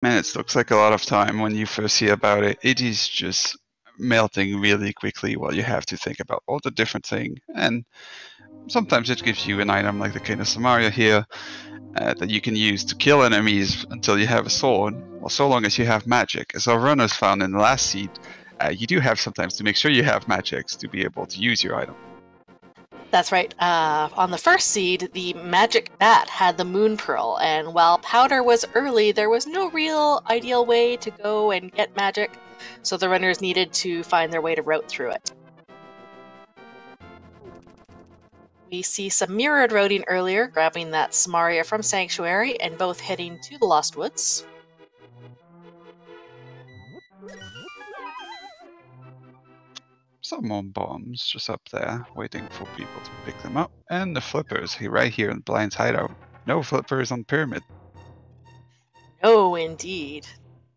minutes looks like a lot of time when you first hear about it. It is just melting really quickly while you have to think about all the different things. And sometimes it gives you an item like the Cane of Samaria here that you can use to kill enemies until you have a sword, or so long as you have magic. As our runners found in the last seed, you do have sometimes to make sure you have magics to be able to use your item. That's right. On the first seed, the magic bat had the moon pearl, and while powder was early, there was no real ideal way to go and get magic, so the runners needed to find their way to route through it. We see some mirrored routing earlier, grabbing that Samaria from Sanctuary, and both heading to the Lost Woods. Some more bombs just up there, waiting for people to pick them up. And the flippers, right here in Blind's hideout. No flippers on Pyramid. No, indeed.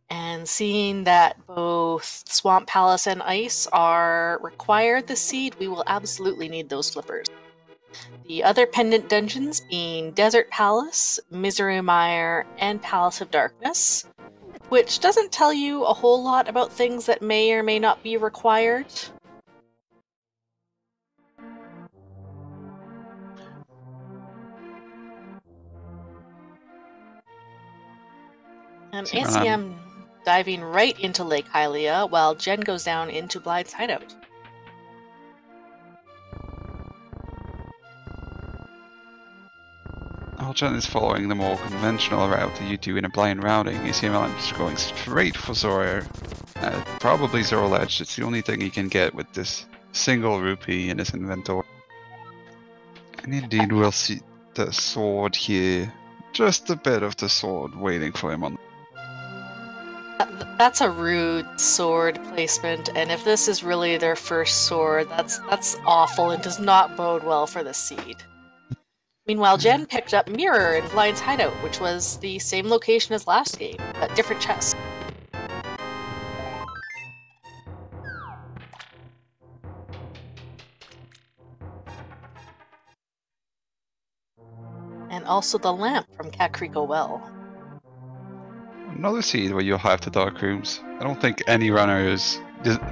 And seeing that both Swamp Palace and Ice are required this seed, we will absolutely need those flippers. The other pendant dungeons being Desert Palace, Misery Mire, and Palace of Darkness, which doesn't tell you a whole lot about things that may or may not be required. And ACM diving right into Lake Hylia, while Jen goes down into Blind's hideout. Jen is following the more conventional route that you do in a blind routing. ACMLM is going straight for Zora. Probably Zora Ledge. It's the only thing he can get with this single rupee in his inventory. And indeed we'll see the sword here. Just a bit of the sword waiting for him on. That's a rude sword placement, and if this is really their first sword, that's awful and does not bode well for the seed. Meanwhile, Jen picked up Mirror in Blind's hideout, which was the same location as last game, but different chest. And also the lamp from Kakriko Well. Another seed where you'll have the dark rooms. I don't think any runner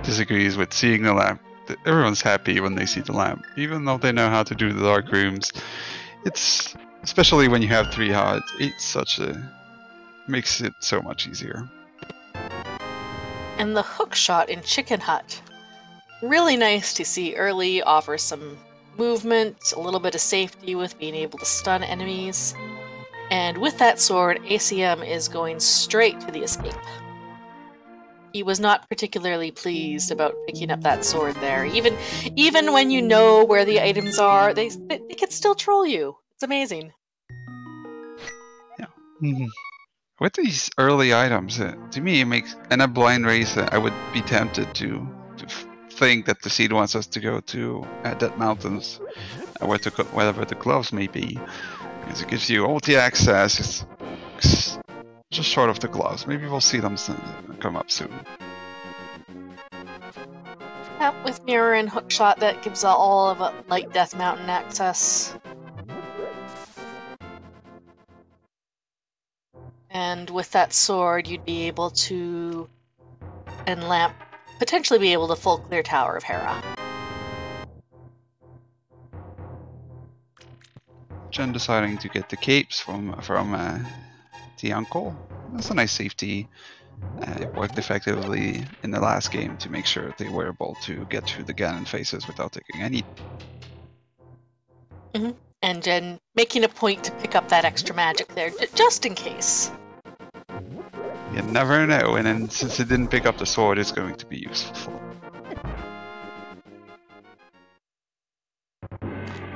disagrees with seeing the lamp. Everyone's happy when they see the lamp, even though they know how to do the dark rooms. It's especially when you have 3 hearts. Makes it so much easier. And the hook shot in Chicken Hut. Really nice to see early, offers some movement, a little bit of safety with being able to stun enemies. And with that sword, ACM is going straight to the escape. He was not particularly pleased about picking up that sword there. Even when you know where the items are, they can still troll you. It's amazing. Yeah. Mm-hmm. With these early items, to me it makes... In a blind race, I would be tempted to think that the seed wants us to go to Dead Mountains, wherever the gloves may be. Because it gives you all the access. It's just short of the gloves. Maybe we'll see them come up soon. Yeah, with Mirror and Hookshot, that gives all of Light Death Mountain access. And with that sword, you'd be able to, and lamp, potentially be able to full clear Tower of Hera. Jen deciding to get the capes from the uncle. That's a nice safety. It worked effectively in the last game to make sure they were able to get through the Ganon phases without taking any. Mm-hmm. And Jen making a point to pick up that extra magic there, just in case. You never know, and then since it didn't pick up the sword, it's going to be useful.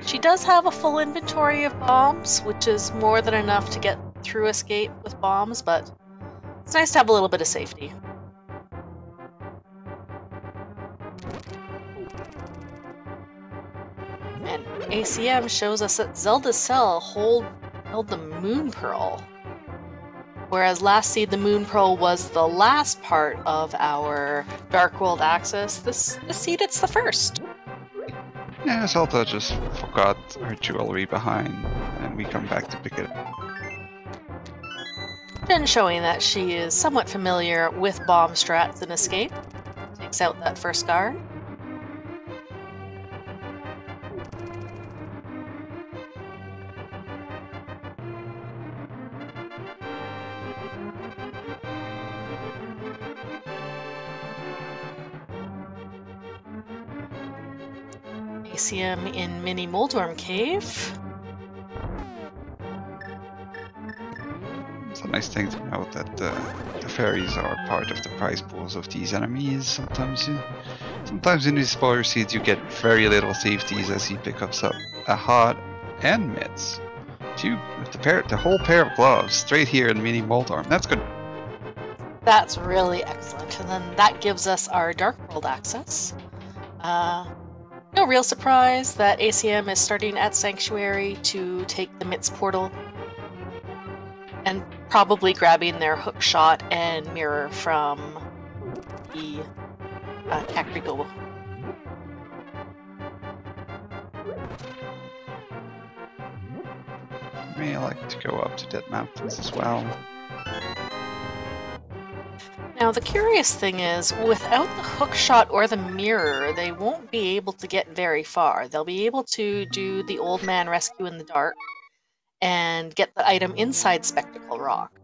She does have a full inventory of bombs, which is more than enough to get through escape with bombs, but it's nice to have a little bit of safety. And ACM shows us that Zelda's cell held the Moon Pearl. Whereas last seed, the Moon Pearl was the last part of our Dark World access, this seed, it's the first. Yeah, Zelda just forgot her jewelry behind, and we come back to pick it up. Jen showing that she is somewhat familiar with bomb strats and escape. Takes out that first guard. ACM in Mini Moldworm Cave. It's a nice thing to note that the fairies are part of the prize pools of these enemies. Sometimes in these spoiler seeds you get very little safeties as he picks up a heart and mitts. The whole pair of gloves straight here in Mini Moldworm. That's good. That's really excellent. And then that gives us our Dark World access. No real surprise that ACM is starting at Sanctuary to take the Mitts portal and probably grabbing their hook shot and mirror from the Kakriko. May I like to go up to Dead Mountains as well. Now the curious thing is, without the hook shot or the mirror, they won't be able to get very far. They'll be able to do the old man rescue in the dark and get the item inside Spectacle Rock.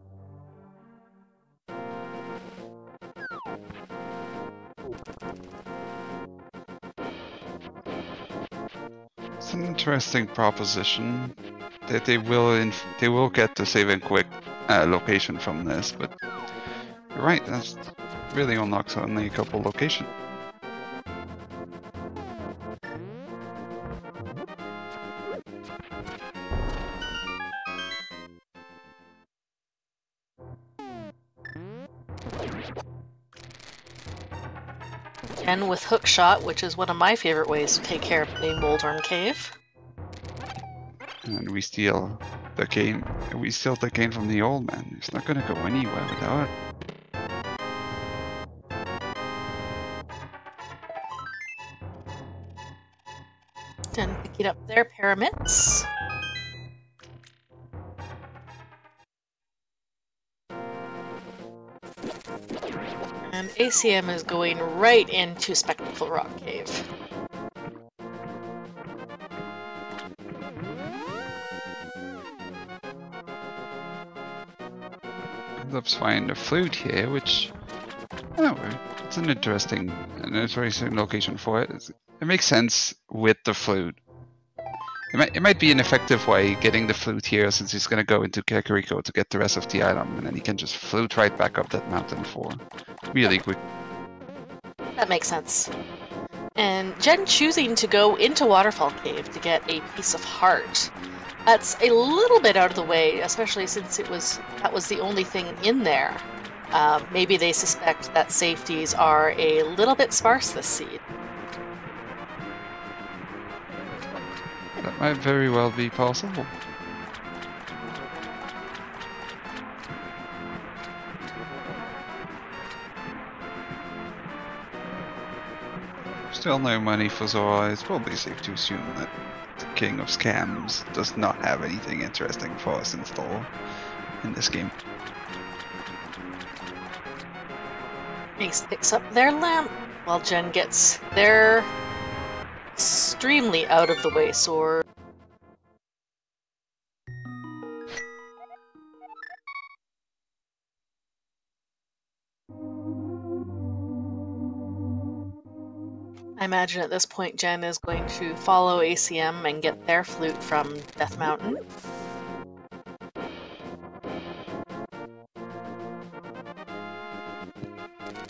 It's an interesting proposition that they will get the save and quick location from this, but you're right, that's really unlocks only a couple locations. And with hookshot, which is one of my favorite ways to take care of the Moldworm Cave. And we steal the game. We steal the game from the old man. It's not going to go anywhere without it. And picking up their pyramids. And ACM is going right into Spectacle Rock Cave. Ends up finding the flute here, which it's an interesting and interesting location for it. It makes sense with the flute. It might be an effective way getting the flute here, since he's going to go into Kakariko to get the rest of the item, and then he can just flute right back up that mountain for really quick. That makes sense. And Jen choosing to go into Waterfall Cave to get a piece of heart. That's a little bit out of the way, especially since that was the only thing in there. Maybe they suspect that safeties are a little bit sparse this seed. That might very well be possible. Still no money for Zora. It's probably safe to assume that the King of Scams does not have anything interesting for us in store in this game. Ace picks up their lamp while Jen gets their extremely out of the way sword. I imagine at this point Jen is going to follow ACM and get their flute from Death Mountain.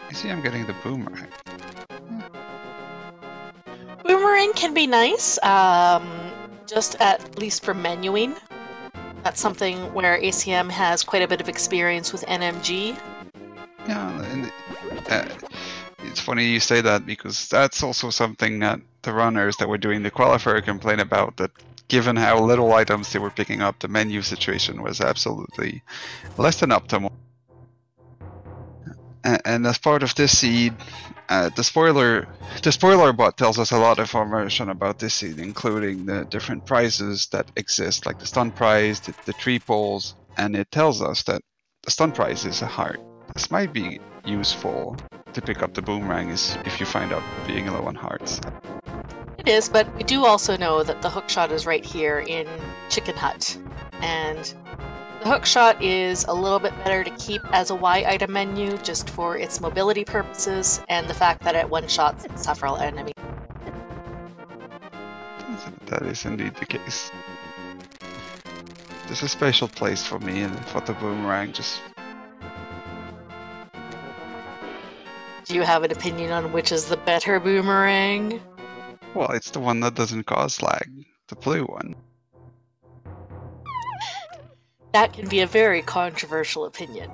ACM getting the boomerang. Boomerang can be nice, just at least for menuing. That's something where ACM has quite a bit of experience with NMG. Yeah, and it's funny you say that, because that's also something that the runners that were doing the qualifier complain about, that given how little items they were picking up, the menu situation was absolutely less than optimal. And as part of this seed, the spoiler bot tells us a lot of information about this seed, including the different prizes that exist, like the stun prize, the tree poles, and it tells us that the stun prize is a heart. This might be useful to pick up the boomerang if you find out being low on hearts. It is, but we do also know that the hookshot is right here in Chicken Hut. And the hookshot is a little bit better to keep as a Y item menu just for its mobility purposes and the fact that it one-shots several enemies. That is indeed the case. There's a special place for me and for the boomerang. Just. Do you have an opinion on which is the better boomerang? Well, it's the one that doesn't cause lag. The blue one. That can be a very controversial opinion.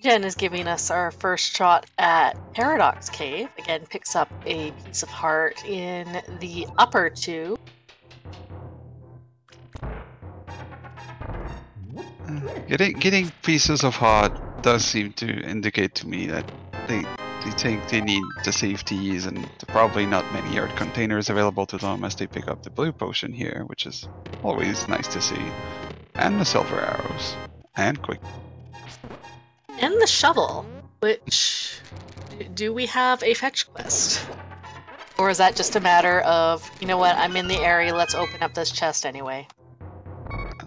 Jen is giving us our first shot at Paradox Cave. Again, picks up a piece of heart in the upper two. Getting pieces of heart does seem to indicate to me that they think they need the safeties, and probably not many heart containers available to them as they pick up the blue potion here, which is always nice to see. And the silver arrows. And quick. And the shovel, which... do we have a fetch quest? Or is that just a matter of, you know what, I'm in the area, let's open up this chest anyway?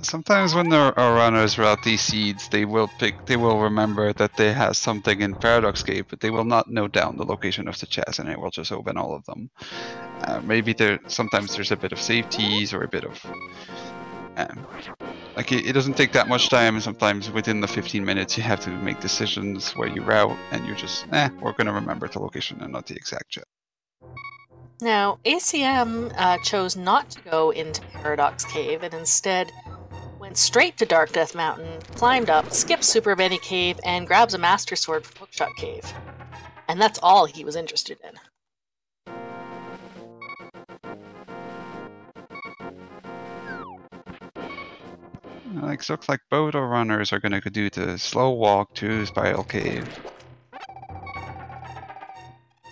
Sometimes when there are runners route these seeds, they will remember that they have something in Paradox Cave, but they will not note down the location of the chest, and it will just open all of them. Maybe sometimes there's a bit of safeties or a bit of like it doesn't take that much time, and sometimes within the 15 minutes you have to make decisions where you route, and you're just we're gonna remember the location and not the exact chest. Now, ACM chose not to go into Paradox Cave and instead went straight to Dark Death Mountain, climbed up, skipped Super Benny Cave, and grabs a Master Sword from Hookshot Cave. And that's all he was interested in. Looks like both our runners are gonna do the slow walk to Spiral Cave.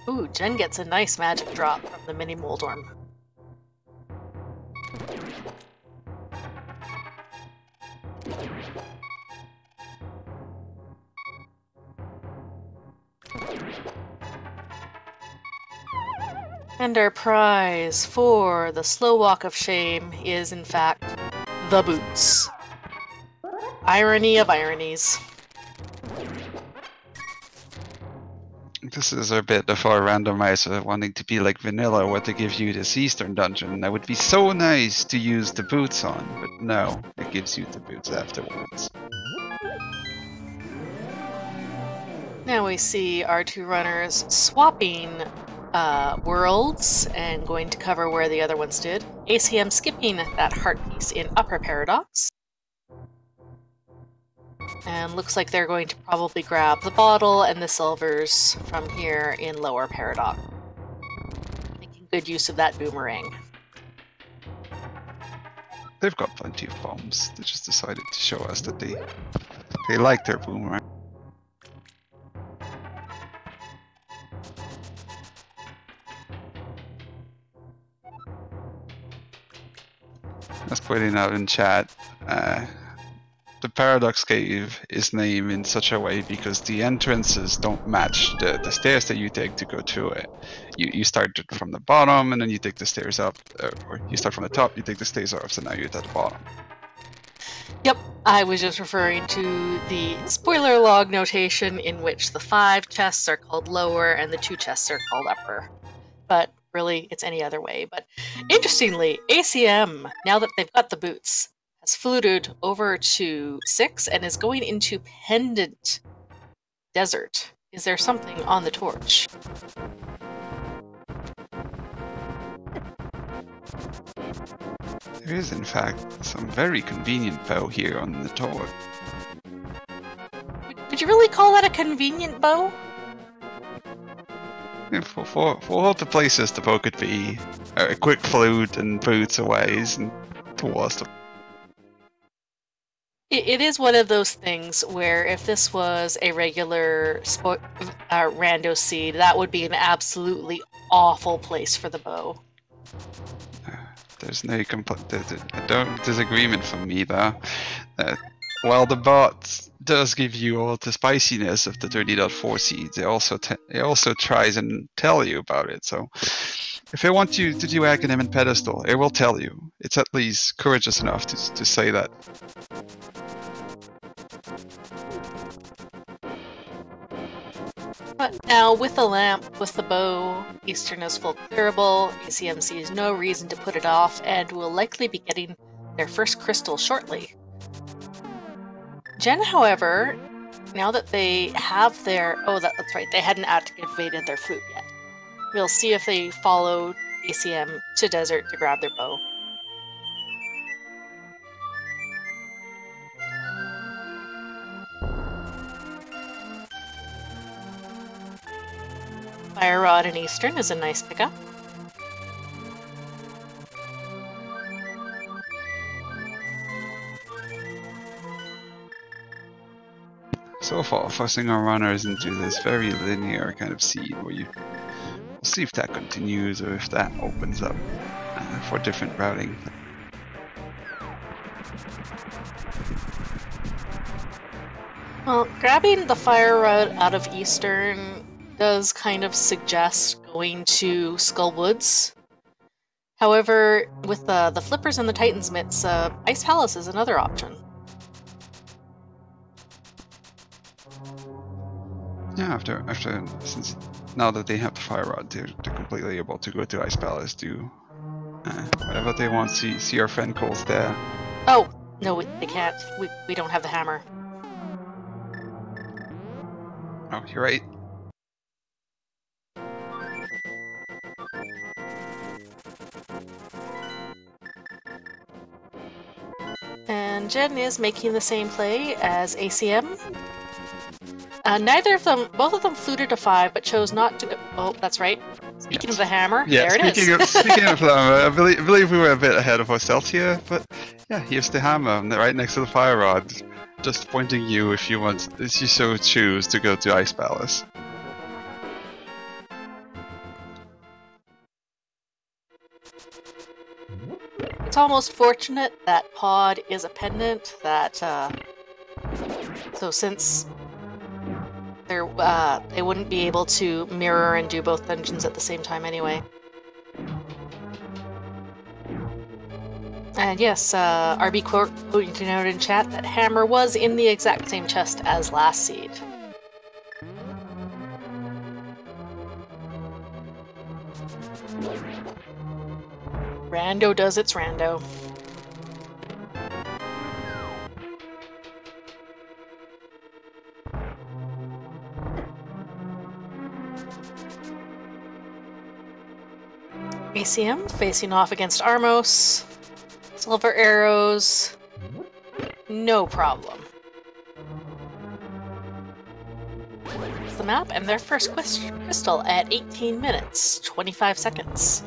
Ooh, Jen gets a nice magic drop from the mini Moldorm. And our prize for the slow walk of shame is, in fact, the boots. Irony of ironies. This is a bit of our randomizer wanting to be like vanilla, where they give you this Eastern dungeon. That would be so nice to use the boots on, but no, it gives you the boots afterwards. Now we see our two runners swapping worlds and going to cover where the other one stood. ACM skipping that heart piece in Upper Paradox. And looks like they're going to probably grab the bottle and the silvers from here in Lower Paradox. Making good use of that boomerang. They've got plenty of bombs. They just decided to show us that they like their boomerang. Just pointing out in chat, the Paradox Cave is named in such a way because the entrances don't match the stairs that you take to go through it. You start from the bottom and then you take the stairs up, or you start from the top, you take the stairs up, so now you're at the bottom. Yep, I was just referring to the spoiler log notation in which the 5 chests are called lower and the 2 chests are called upper. But really, it's any other way. But interestingly, ACM, now that they've got the boots, has fluted over to 6 and is going into Pendant Desert. Is there something on the torch? There is, in fact, some very convenient bow here on the torch. Would you really call that a convenient bow? Yeah, for all the places the bow could be, a quick flute and boots away and towards them. It is one of those things where if this was a regular rando seed, that would be an absolutely awful place for the bow. There's no disagreement from me there. While the bot does give you all the spiciness of the 30.4 seeds, it also tries and tell you about it. So if it wants you to do Acmlm and pedestal, it will tell you. It's at least courageous enough to say that. But now, with the lamp, with the bow, Eastern is full clearable, ACM sees no reason to put it off, and will likely be getting their first crystal shortly. Jenn, however, now that they have their... Oh, that's right, they hadn't activated their flute yet. We'll see if they follow ACM to desert to grab their bow. Fire Rod in Eastern is a nice pickup. So far, forcing our runners into this very linear kind of seed where we'll see if that continues or if that opens up for different routing. Well, grabbing the Fire Rod out of Eastern does kind of suggest going to Skull Woods. However, with the Flippers and the Titan's Mitts, Ice Palace is another option. Yeah, since now that they have the Fire Rod, they're completely able to go to Ice Palace, do whatever they want. See our friend Cole's there. Oh, no, they can't. We don't have the hammer. Oh, you're right. And Jenn is making the same play as ACM. Both of them fluted a 5, but chose not to go. Oh, that's right. Speaking of the hammer, there it is. Speaking of the hammer, I believe we were a bit ahead of ourselves here, but yeah, here's the hammer, right next to the Fire Rod, just pointing you if you so choose to go to Ice Palace. It's almost fortunate that Pod is a pendant that, so since they wouldn't be able to mirror and do both dungeons at the same time anyway. And yes, RB pointed out in chat that hammer was in the exact same chest as last seed. Rando does its rando. ACM facing off against Armos. Silver arrows. No problem. It's the map and their first crystal at 18 minutes, 25 seconds.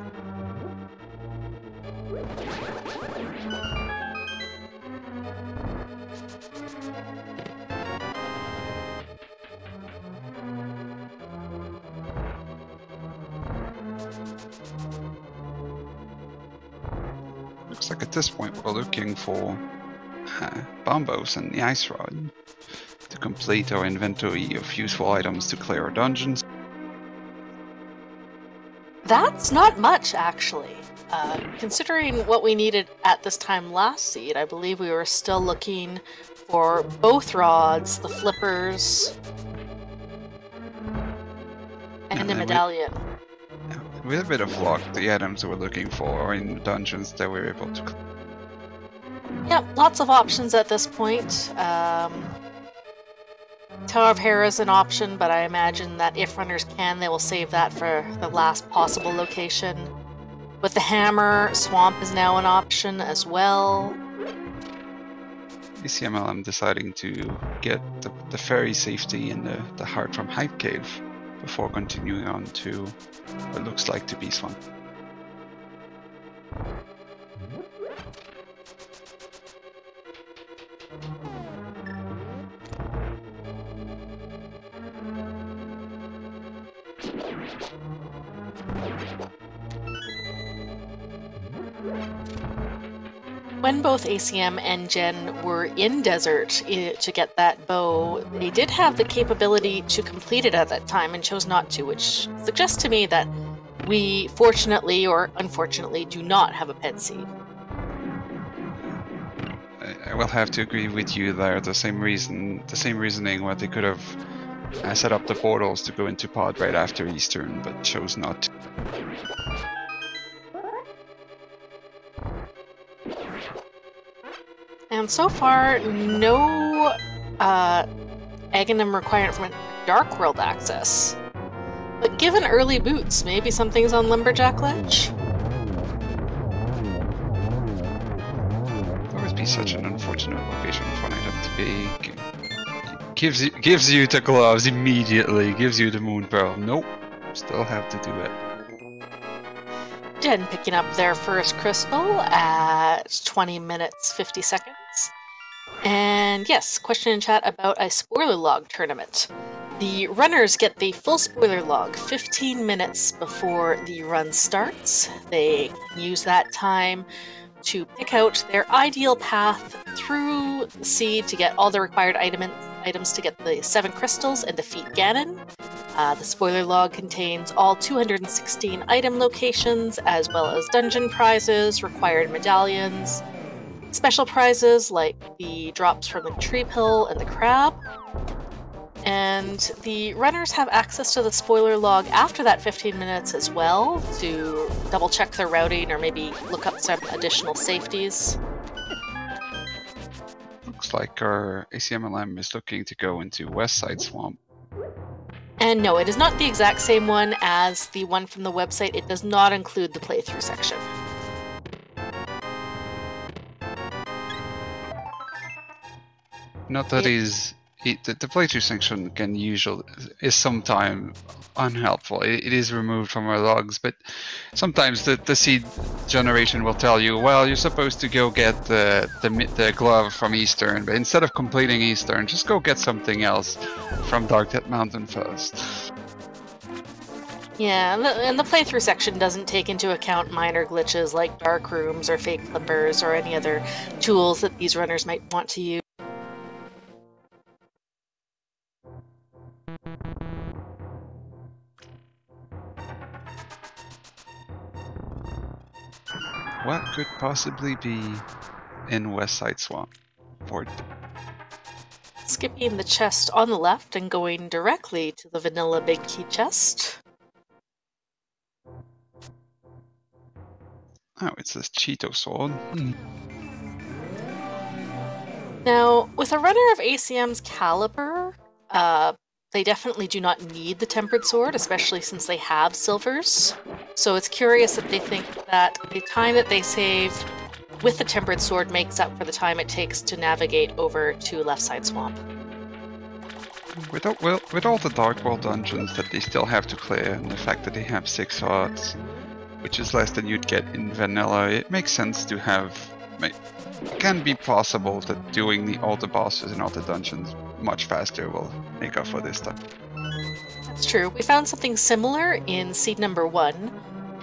Looks like at this point we're looking for bombos and the Ice Rod to complete our inventory of useful items to clear our dungeons. That's not much, actually. Considering what we needed at this time last seed, I believe we were still looking for both rods, the flippers, and a medallion. With a bit of luck, the items we're looking for are in dungeons that we're able to clear. Yep, lots of options at this point. Tower of Hera is an option, but I imagine that if runners can, they will save that for the last possible location. With the hammer, Swamp is now an option as well. Acmlm deciding to get the fairy safety in the Heart from Hype Cave before continuing on to what looks like to be Swamp. When both ACM and Jen were in Desert to get that bow, they did have the capability to complete it at that time and chose not to, which suggests to me that we, fortunately or unfortunately, do not have a pet seed. I will have to agree with you there. The same reasoning where they could have set up the portals to go into pod right after Eastern, but chose not to. And so far, no Acmlm requirement for Dark World access. But given early boots, maybe something's on Lumberjack Ledge? That would be such an unfortunate location for an item to be. Gives you the gloves immediately, gives you the moon pearl. Nope, still have to do it. Jen picking up their first crystal at 20 minutes 50 seconds. And yes, question in chat about a spoiler log tournament. The runners get the full spoiler log 15 minutes before the run starts. They use that time to pick out their ideal path through the sea to get all the required items to get the 7 crystals and defeat Ganon. The spoiler log contains all 216 item locations, as well as dungeon prizes, required medallions, special prizes like the drops from the tree pill and the crab. And the runners have access to the spoiler log after that 15 minutes as well to double check their routing or maybe look up some additional safeties. Looks like our Acmlm is looking to go into West Side Swamp. And no, it is not the exact same one as the one from the website. It does not include the playthrough section. Not that the playthrough section can is sometimes unhelpful. It is removed from our logs, but sometimes the seed generation will tell you, well, you're supposed to go get the glove from Eastern, but instead of completing Eastern, just go get something else from Dark Dead Mountain first. Yeah, and the playthrough section doesn't take into account minor glitches like dark rooms or fake flippers or any other tools that these runners might want to use. What could possibly be in West Side Swamp? Skipping the chest on the left and going directly to the vanilla big key chest. Oh, it's this Cheeto sword. Now, with a runner of ACM's caliber, they definitely do not need the tempered sword, especially since they have silvers. So it's curious that they think that the time that they save with the tempered sword makes up for the time it takes to navigate over to Left Side Swamp. With all the Dark World dungeons that they still have to clear, and the fact that they have 6 hearts, which is less than you'd get in vanilla, it makes sense to have. It can be possible that doing all the bosses and all the dungeons much faster will make up for this stuff. That's true. We found something similar in seed number 1,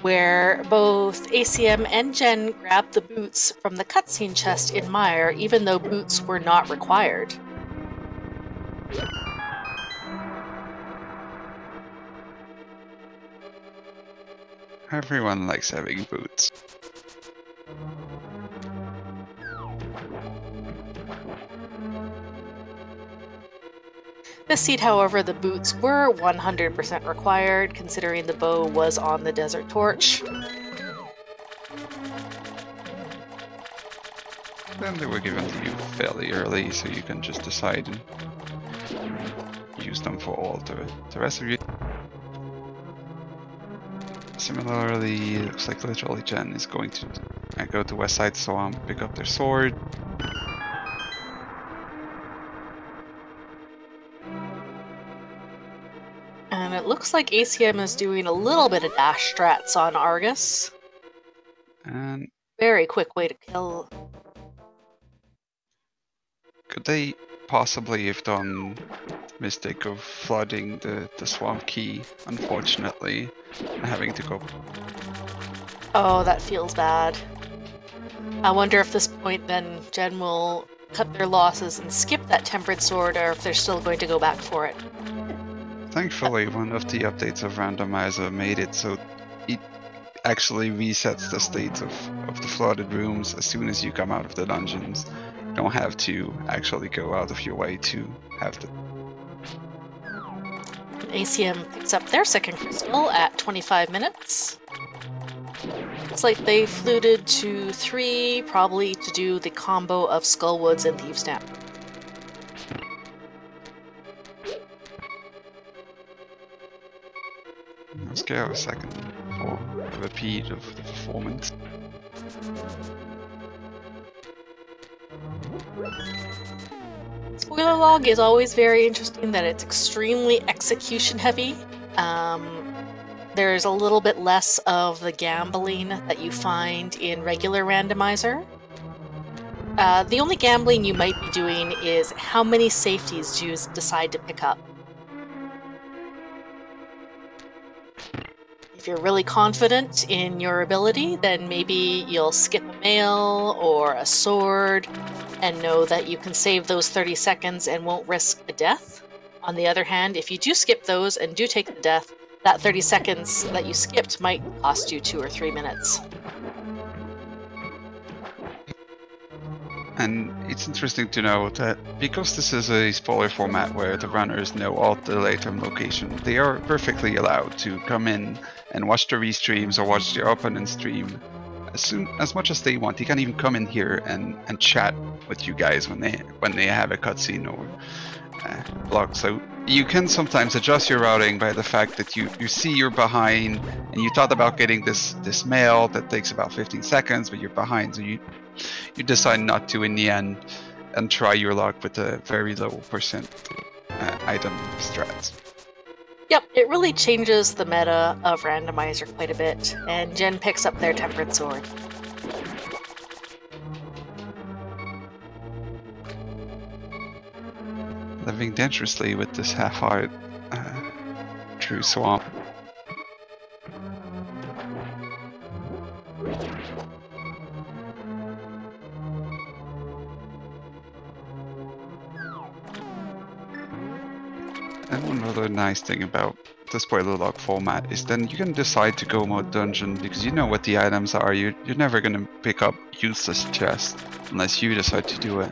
where both ACM and Jen grabbed the boots from the cutscene chest in Mire, even though boots were not required. Everyone likes having boots. This seed, however, the boots were 100% required, considering the bow was on the Desert Torch. Then they were given to you fairly early, so you can just decide and use them for all the rest of you. Similarly, it looks like literallyJenn is going to go to West Side Swamp, pick up their sword. And it looks like ACM is doing a little bit of dash strats on Argus. And very quick way to kill. Could they possibly have done the mistake of flooding the swamp key, unfortunately, and having to go... Oh, that feels bad. I wonder if this point then Jen will cut their losses and skip that Tempered Sword, or if they're still going to go back for it. Thankfully, one of the updates of Randomizer made it so it actually resets the states of the flooded rooms as soon as you come out of the dungeons. You don't have to actually go out of your way to have the... ACM picks up their second crystal at 25 minutes. Looks like they fluted to 3, probably to do the combo of Skullwoods and Thieves' Nap. Let's go a second for a repeat of the performance. Spoiler log is always very interesting, that it's extremely execution heavy. There's a little bit less of the gambling that you find in regular Randomizer. The only gambling you might be doing is how many safeties do you decide to pick up. If you're really confident in your ability, then maybe you'll skip a mail or a sword and know that you can save those 30 seconds and won't risk a death. On the other hand, if you do skip those and do take the death, that 30 seconds that you skipped might cost you 2 or 3 minutes. And it's interesting to know that because this is a spoiler format where the runners know all the later location, they are perfectly allowed to come in and watch the restreams or watch their opponent stream as much as they want. They can even come in here and chat with you guys when they have a cutscene or block. So you can sometimes adjust your routing by the fact that you see you're behind and you thought about getting this mail that takes about 15 seconds, but you're behind, so you decide not to in the end and try your luck with a very low percent item strats. Yep, it really changes the meta of Randomizer quite a bit, and Jen picks up their Tempered Sword. Living dangerously with this half-heart true swamp. And one other nice thing about the spoiler log format is then you can decide to go mode dungeon because you know what the items are. You're never going to pick up useless chests unless you decide to do it.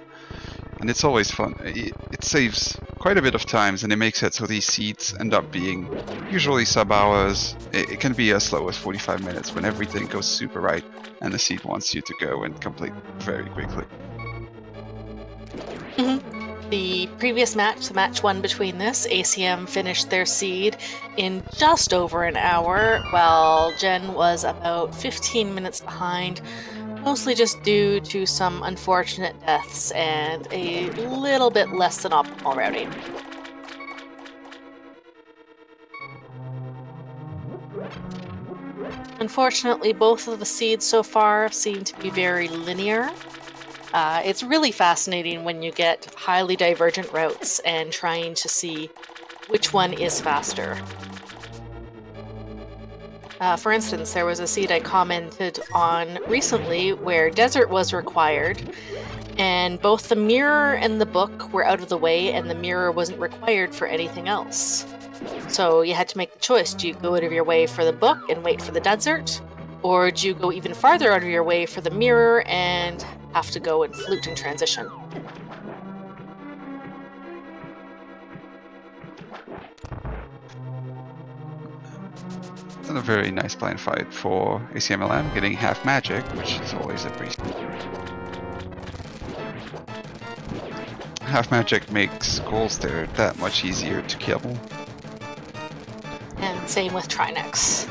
And it's always fun. It saves quite a bit of times and it makes it so these seeds end up being usually sub-hours. It can be as slow as 45 minutes when everything goes super right and the seed wants you to go and complete very quickly. The previous match, the match one between this, ACM finished their seed in just over an hour, while Jen was about 15 minutes behind, mostly just due to some unfortunate deaths and a little bit less than optimal routing. Unfortunately, both of the seeds so far seem to be very linear. It's really fascinating when you get highly divergent routes and trying to see which one is faster. For instance, there was a seed I commented on recently where desert was required, and both the mirror and the book were out of the way, and the mirror wasn't required for anything else. So you had to make the choice. Do you go out of your way for the book and wait for the desert? Or do you go even farther out of your way for the mirror and have to go and flute in transition? And a very nice blind fight for Acmlm, getting half magic, which is always a breeze. Half magic makes goals there that much easier to kill. And same with Trinex.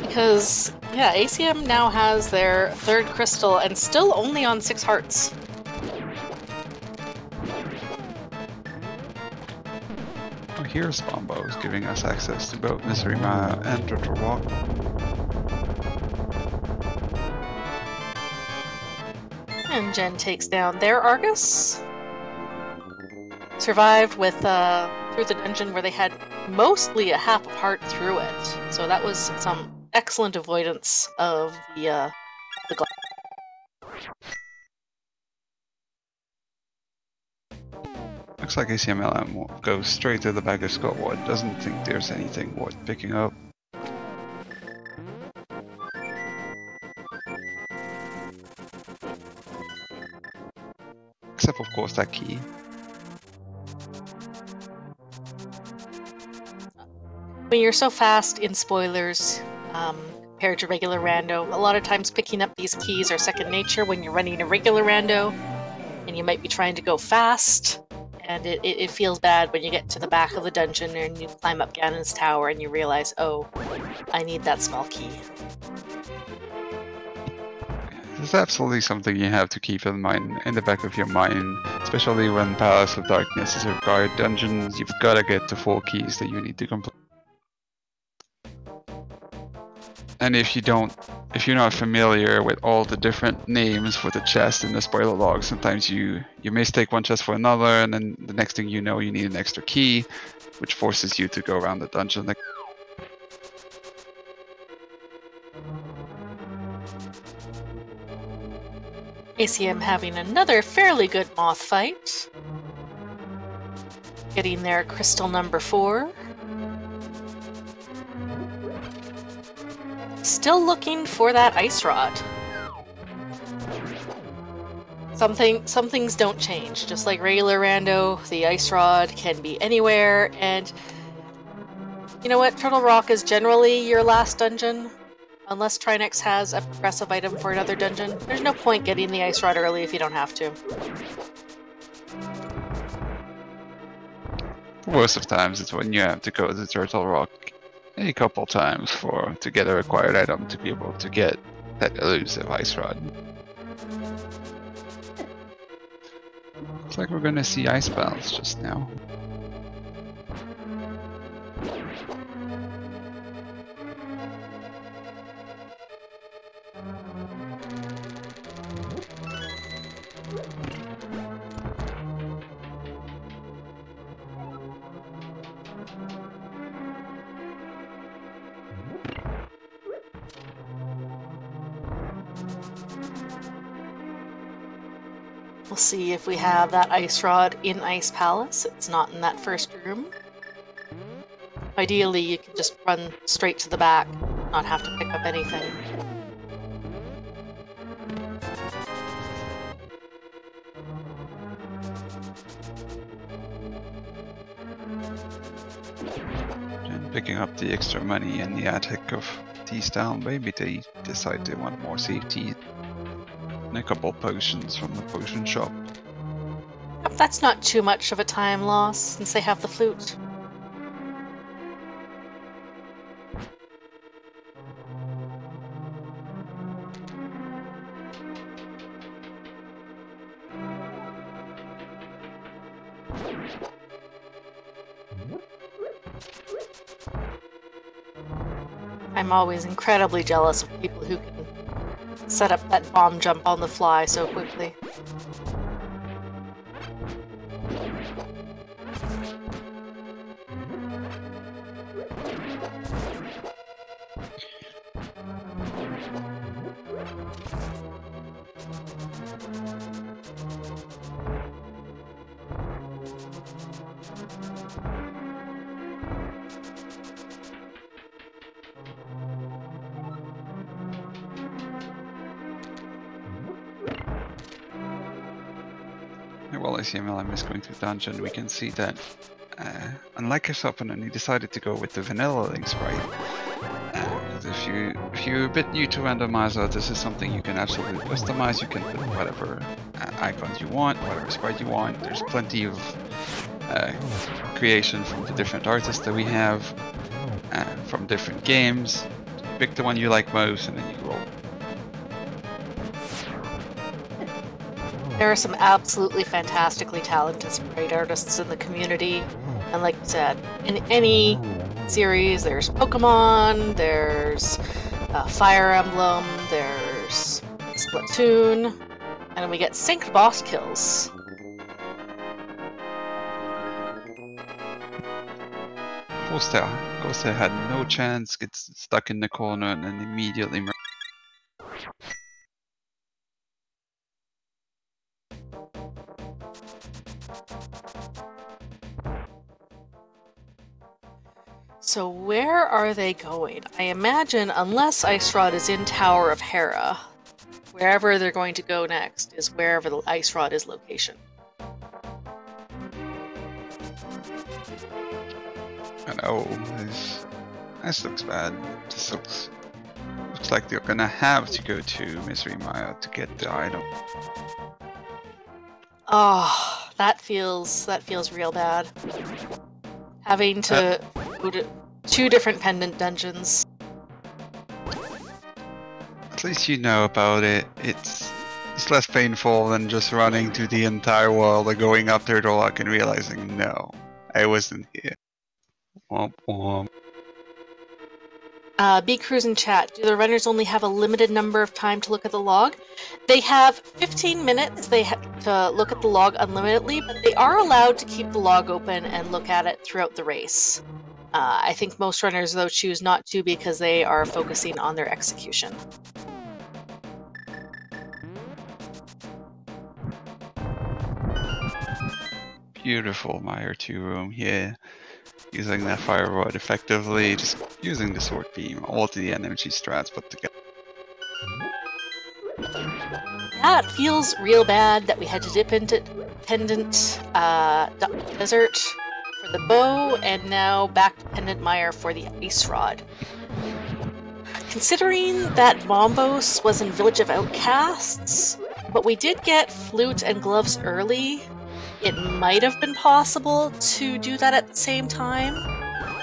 Because, yeah, ACM now has their third crystal and still only on 6 hearts. Oh, here's Bombos giving us access to both Misery Mile and Turtle Walk. and Jen takes down their Argus. Survived with through the dungeon where they had mostly a half a heart through it. So that was some excellent avoidance of the glass. Looks like Acmlm will go straight to the back of Skullwood. Doesn't think there's anything worth picking up. Except, of course, that key. When you're so fast in spoilers, compared to regular rando, a lot of times picking up these keys are second nature when you're running a regular rando, and you might be trying to go fast, and it feels bad when you get to the back of the dungeon and you climb up Ganon's tower and you realize, oh, I need that small key. It's absolutely something you have to keep in mind, in the back of your mind, especially when Palace of Darkness is a required dungeon. You've got to get the 4 keys that you need to complete. And if you're not familiar with all the different names for the chest in the spoiler log, sometimes you mistake one chest for another, and then the next thing you know, you need an extra key, which forces you to go around the dungeon. ACM having another fairly good moth fight. Getting their crystal number 4. Still looking for that ice rod. Some things don't change. Just like regular rando, the ice rod can be anywhere, and you know what? Turtle Rock is generally your last dungeon. Unless Trinex has a progressive item for another dungeon, there's no point getting the ice rod early if you don't have to. Most of the times it's when you have to go to Turtle Rock a couple times to get a required item to be able to get that elusive ice rod. Looks like we're gonna see ice battles just now. We'll see if we have that ice rod in Ice Palace. It's not in that first room. Ideally, you can just run straight to the back, not have to pick up anything. And picking up the extra money in the attic of T-Town, maybe they decide they want more safety. And a couple potions from the potion shop. That's not too much of a time loss, since they have the flute. I'm always incredibly jealous of people who can set up that bomb jump on the fly so quickly. While Acmlm is going to the dungeon, we can see that, unlike his opponent, he decided to go with the vanilla Link sprite. If you're a bit new to Randomizer, this is something you can absolutely customize. You can put whatever icons you want, whatever sprite you want. There's plenty of creation from the different artists that we have, from different games. Pick the one you like most, and then you roll. There are some absolutely fantastically talented sprite artists in the community, and like you said, in any series, there's Pokemon, there's Fire Emblem, there's Splatoon, And we get synced boss kills. Hoster had no chance, gets stuck in the corner and then immediately So where are they going? I imagine, unless Ice Rod is in Tower of Hera, wherever they're going to go next is wherever the Ice Rod is location. I know, this looks bad. This looks like they're gonna have to go to Misery Mire to get the item. Oh, that feels real bad. Having to go to 2 different pendant dungeons. At least you know about it. It's less painful than just running to the entire world or going up there to lock and realizing, no, I wasn't here. Womp womp. Big Cruise in chat. Do the runners only have a limited number of time to look at the log? They have 15 minutes they have to look at the log unlimitedly, but they are allowed to keep the log open and look at it throughout the race. I think most runners, though, choose not to because they are focusing on their execution. Beautiful Mire 2 room here. Using that fire rod effectively, just using the sword beam, all the energy strats put together. That feels real bad that we had to dip into Pendant Desert for the bow, and now back to Pendant Mire for the Ice Rod. Considering that Bombos was in Village of Outcasts, but we did get Flute and Gloves early, it might have been possible to do that at the same time,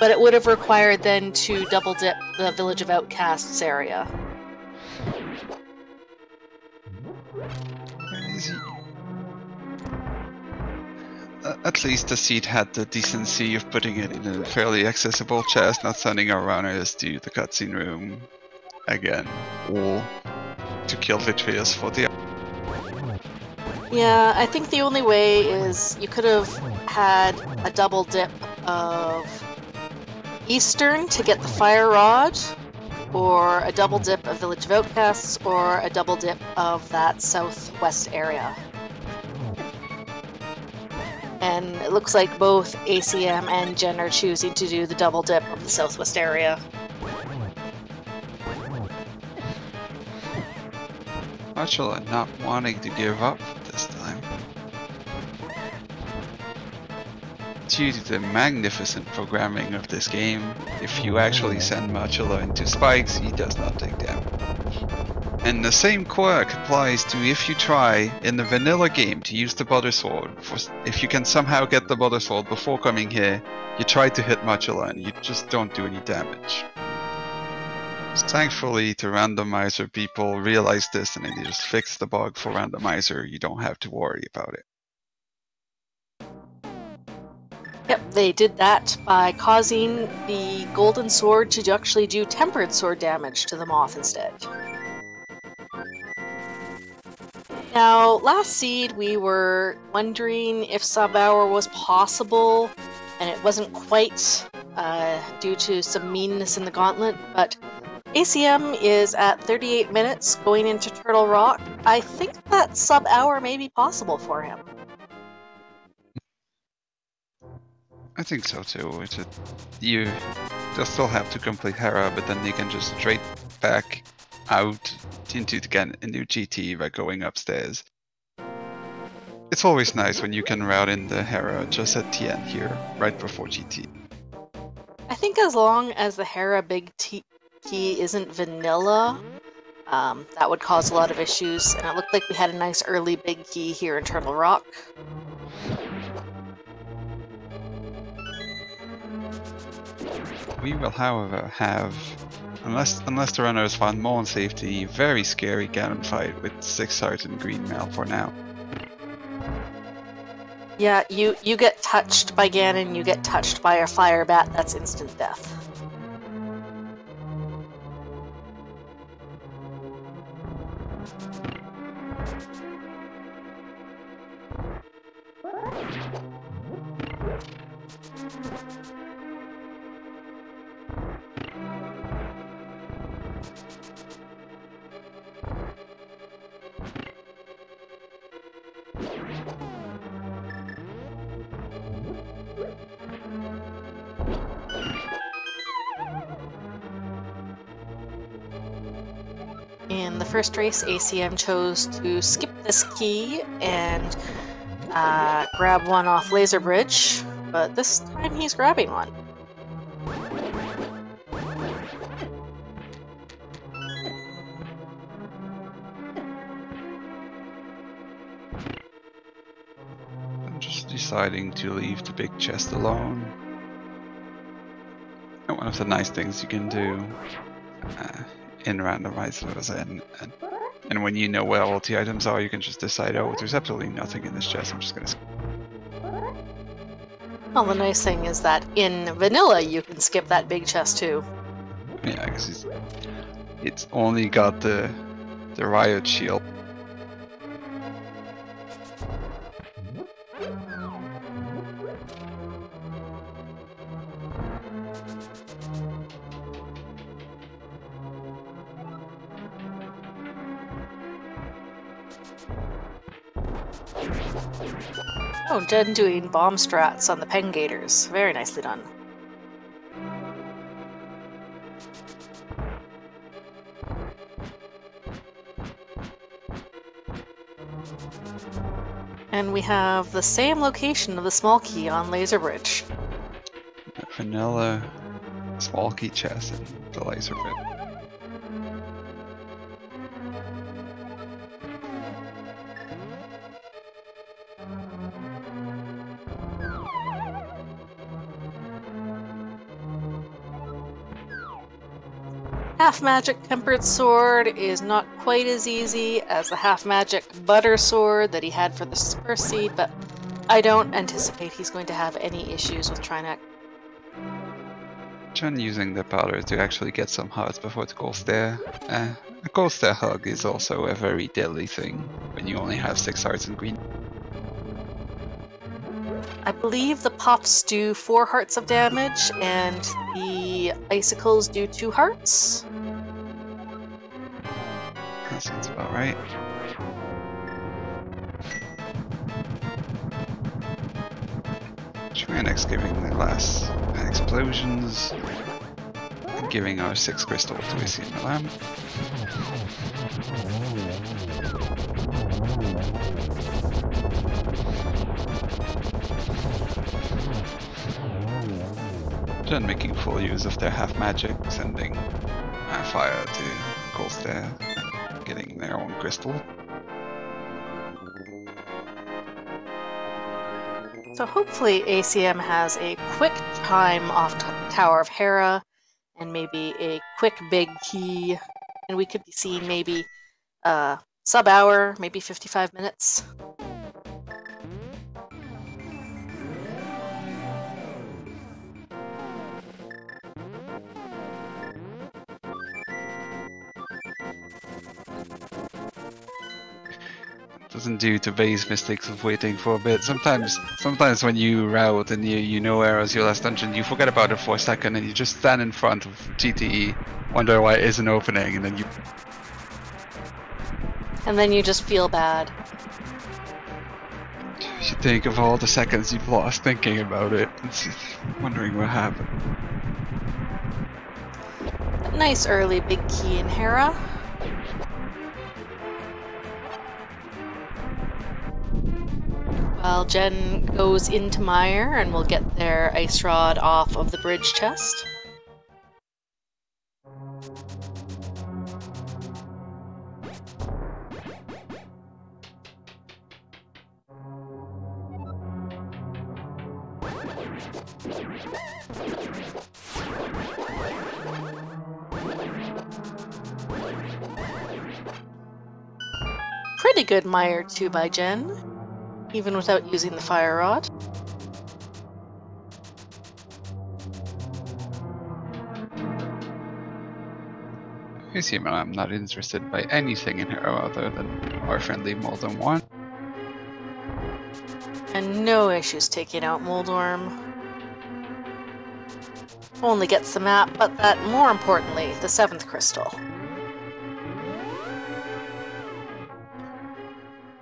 but it would have required then to double dip the Village of Outcasts area. At least the seed had the decency of putting it in a fairly accessible chest, not sending our runners to the cutscene room again, or to kill Vitreous for the... Yeah, I think the only way is you could have had a double dip of Eastern to get the Fire Rod, or a double dip of Village of Outcasts, or a double dip of that southwest area. And it looks like both ACM and Jen are choosing to do the double dip of the southwest area. Marshall not wanting to give up this time. Due to the magnificent programming of this game, if you actually send Marcello into spikes, he does not take damage. And the same quirk applies to if you try in the vanilla game to use the Butter Sword. If you can somehow get the Butter Sword before coming here, you try to hit Marcello and you just don't do any damage. Thankfully, the Randomizer people realized this and they just fixed the bug for Randomizer. You don't have to worry about it. Yep, they did that by causing the Golden Sword to actually do Tempered Sword damage to the Moth instead. Now, last seed we were wondering if sub-hour was possible, and it wasn't quite due to some meanness in the gauntlet, but ACM is at 38 minutes going into Turtle Rock. I think that sub-hour may be possible for him. I think so too. They'll still have to complete Hera, but then they can just straight back out into a new GT by going upstairs. It's always nice when you can route in the Hera just at the end here, right before GT. I think as long as the Hera big key isn't vanilla, that would cause a lot of issues, and it looked like we had a nice early big key here in Turtle Rock. We will, however, have, unless the runners find more in safety, very scary Ganon fight with 6 hearts and green mail for now. Yeah, you get touched by Ganon, you get touched by a fire bat, that's instant death. In the first race, ACM chose to skip this key and grab one off Laser Bridge, but this time he's grabbing one. I'm just deciding to leave the big chest alone. And one of the nice things you can do in Randomizer is and when you know where all the items are, you can just decide, oh, there's absolutely nothing in this chest, I'm just gonna skip. Well, the nice thing is that in vanilla you can skip that big chest too. Yeah, because it's only got the riot shield. Oh, Jenn doing bomb strats on the Pen Gators. Very nicely done. And we have the same location of the small key on Laser Bridge. Vanilla small key chest and the laser bit. Half Magic Tempered Sword is not quite as easy as the Half Magic Butter Sword that he had for the first seed, but I don't anticipate he's going to have any issues with trying to... Jenn using the powder to actually get some hearts before the gold stare. A gold stare hug is also a very deadly thing when you only have 6 hearts in green. I believe the pops do 4 hearts of damage, and the icicles do 2 hearts. That sounds about right. Shuanex giving the last explosions, and giving our 6 crystal to Acmlm. Jenn making full use of their half magic, sending fire to Cold there, getting their own crystal. So hopefully ACM has a quick time off Tower of Hera, and maybe a quick big key, and we could be seeing maybe sub-hour, maybe 55 minutes. Doesn't do the base mistakes of waiting for a bit. Sometimes when you route and you know Era's your last dungeon, you forget about it for a second and you just stand in front of GTE, wonder why it isn't opening, and then you... And then you just feel bad. You think of all the seconds you've lost thinking about it, and wondering what happened. Nice early big key in Hera. While Jenn goes into Mire and will get their ice rod off of the bridge chest. Pretty good Mire 2 by Jenn, even without using the fire rod. I'm not interested by anything in her other than our friendly Moldorm 1. And no issues taking out Moldorm. Only gets the map, but that, more importantly, the 7th crystal.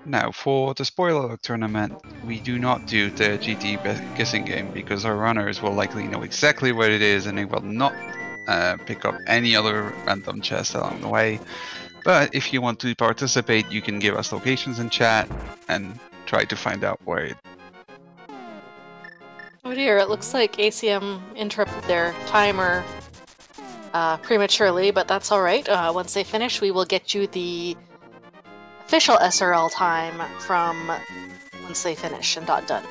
Now, for the spoiler tournament, we do not do the GT guessing game because our runners will likely know exactly what it is and they will not pick up any other random chest along the way. But if you want to participate, you can give us locations in chat and try to find out where it... Oh dear, it looks like ACM interrupted their timer prematurely, but that's alright. Once they finish, we will get you the official SRL time from once they finish and done.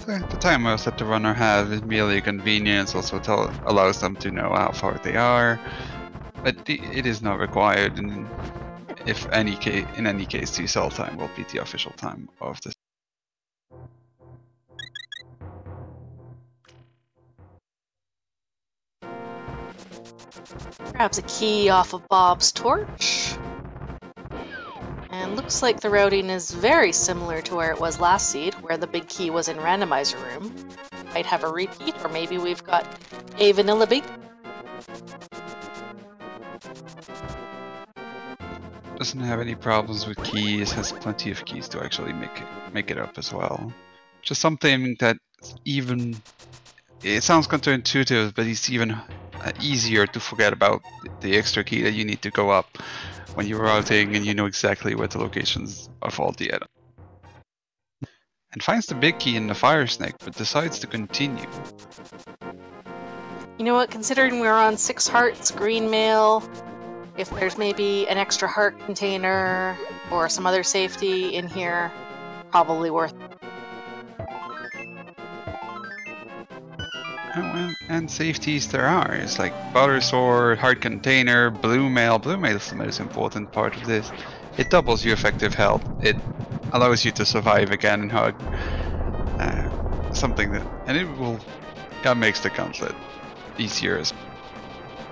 The timers that the runner has is merely a convenience, also allows them to know how far they are, but it is not required, and in any case, the cell time will be the official time of the... Grabs a key off of Bob's torch. And looks like the routing is very similar to where it was last seed, where the big key was in Randomizer room. Might have a repeat, or maybe we've got a vanilla big. Doesn't have any problems with keys, has plenty of keys to actually make it up as well. Just something that even... It sounds counterintuitive, but it's even easier to forget about the extra key that you need to go up when you're routing and you know exactly where the locations of all the items. And finds the big key in the fire snake, but decides to continue. You know what, considering we're on 6 hearts, green mail, if there's maybe an extra heart container or some other safety in here, probably worth it. And safeties there are. It's like butter sword, heart container, blue mail. Blue mail is the most important part of this. It doubles your effective health. It allows you to survive again and hug. Something that... And that makes the gauntlet easier as...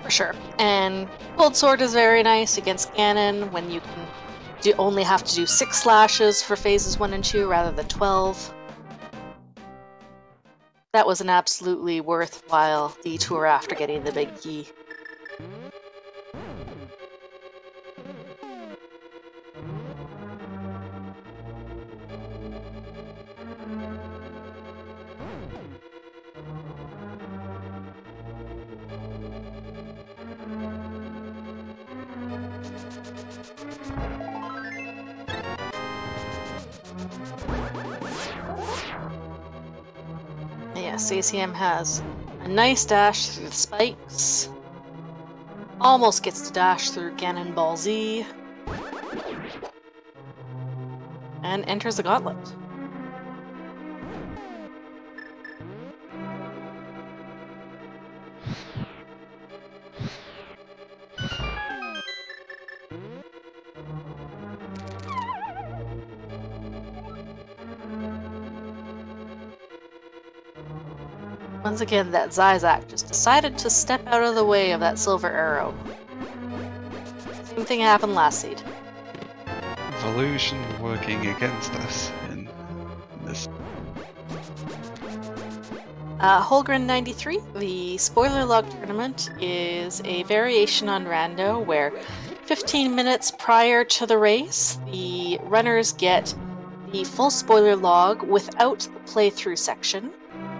For sure. And Cold Sword is very nice against Ganon when you can only have to do 6 slashes for phases 1 and 2 rather than 12. That was an absolutely worthwhile detour after getting the big key. Yes, ACM has a nice dash through the spikes. Almost gets to dash through Ganon Ball Z. And enters the gauntlet. Once again, that Zizak just decided to step out of the way of that silver arrow. Same thing happened last seed. Evolution working against us in this. Holgren 93, the spoiler log tournament is a variation on Rando where 15 minutes prior to the race, the runners get the full spoiler log without the playthrough section.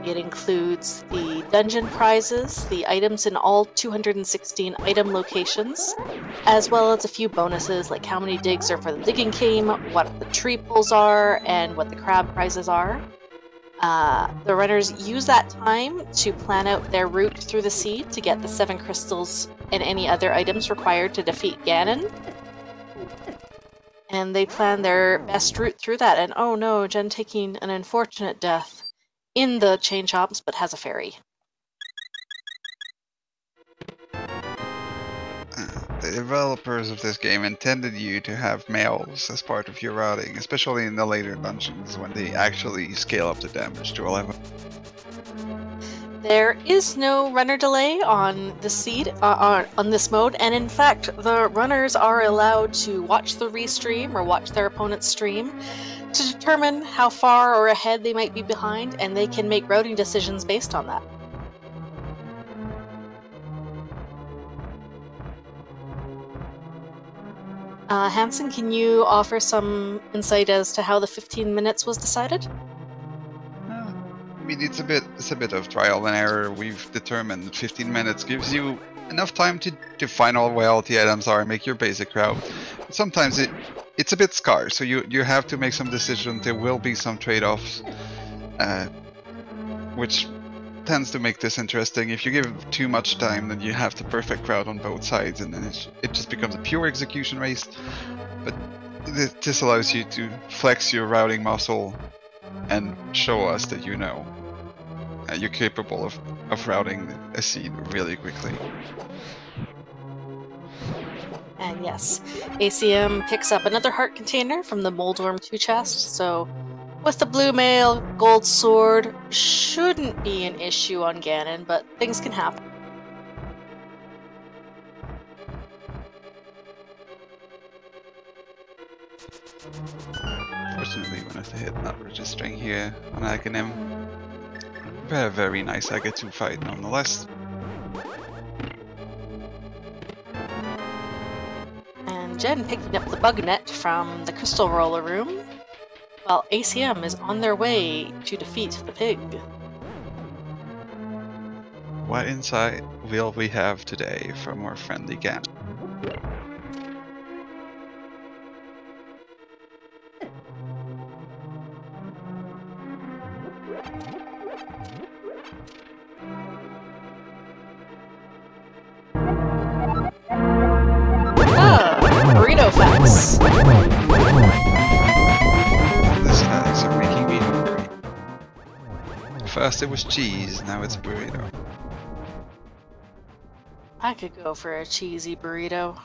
It includes the dungeon prizes, the items in all 216 item locations, as well as a few bonuses like how many digs are for the digging game, what the tree pulls are, and what the crab prizes are. The runners use that time to plan out their route through the seed to get the 7 crystals and any other items required to defeat Ganon. And they plan their best route through that, and oh no, Jen taking an unfortunate death in the chain shops, but has a fairy. The developers of this game intended you to have males as part of your routing, especially in the later dungeons when they actually scale up the damage to 11. There is no runner delay on the seed, on this mode, and in fact, the runners are allowed to watch the restream or watch their opponent's stream to determine how far or ahead they might be behind, and they can make routing decisions based on that. Hansen, can you offer some insight as to how the 15 minutes was decided? mean, it's a bit of trial and error. We've determined that 15 minutes gives you enough time to define all where all the items are, make your basic route. Sometimes it's a bit scarce, so you have to make some decisions. There will be some trade-offs, which tends to make this interesting. If you give too much time, then you have the perfect route on both sides, and then it just becomes a pure execution race. But this allows you to flex your routing muscle and show us that you know you're capable of routing a scene really quickly. And yes, ACM picks up another heart container from the Moldworm 2 chest, so with the blue mail, gold sword shouldn't be an issue on Ganon, but things can happen. Fortunately, when I hit not registering here on Acmlm. Very nice Aga2 fight nonetheless. And Jen picking up the bug net from the crystal roller room, while ACM is on their way to defeat the pig. What insight will we have today from our friendly Ganon? Burrito facts. These facts are making me hungry. First it was cheese, now it's burrito. I could go for a cheesy burrito.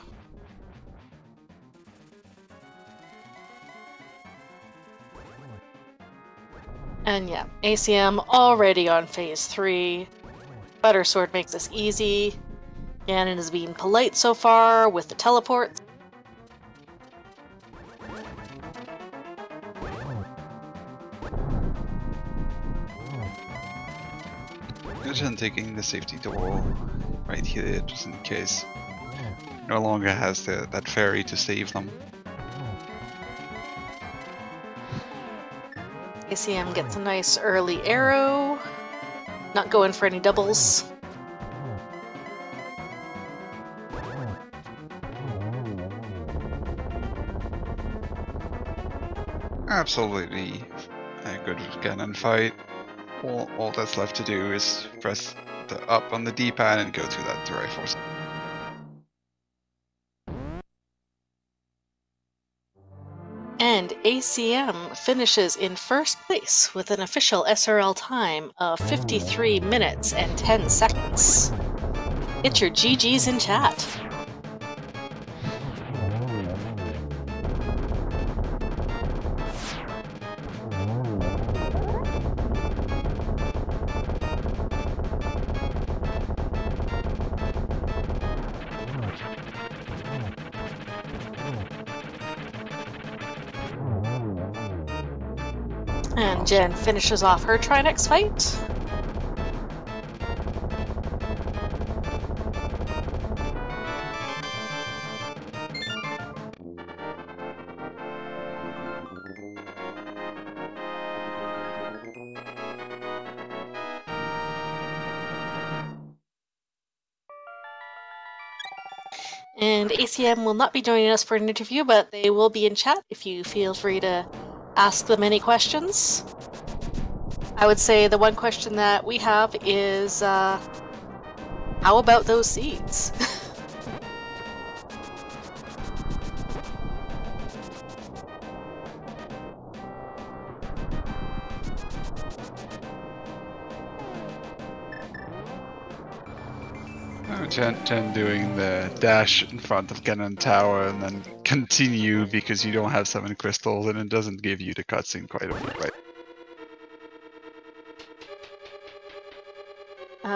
And yeah, ACM already on phase 3. Buttersword makes this easy. Ganon is being polite so far with the teleports. Imagine taking the safety door right here, just in case. No longer has that fairy to save them. ACM gets a nice early arrow. Not going for any doubles. Absolutely a good Ganon fight. All that's left to do is press the up on the D-pad and go to that rifle. And ACM finishes in first place with an official SRL time of 53 minutes and 10 seconds. Get your GGs in chat. And Jen finishes off her Trinex fight. And ACM will not be joining us for an interview, but they will be in chat if you feel free to ask them any questions. I would say the one question that we have is, how about those seeds? Jen doing the dash in front of Ganon Tower and then continue because you don't have 7 crystals and it doesn't give you the cutscene quite a bit, right?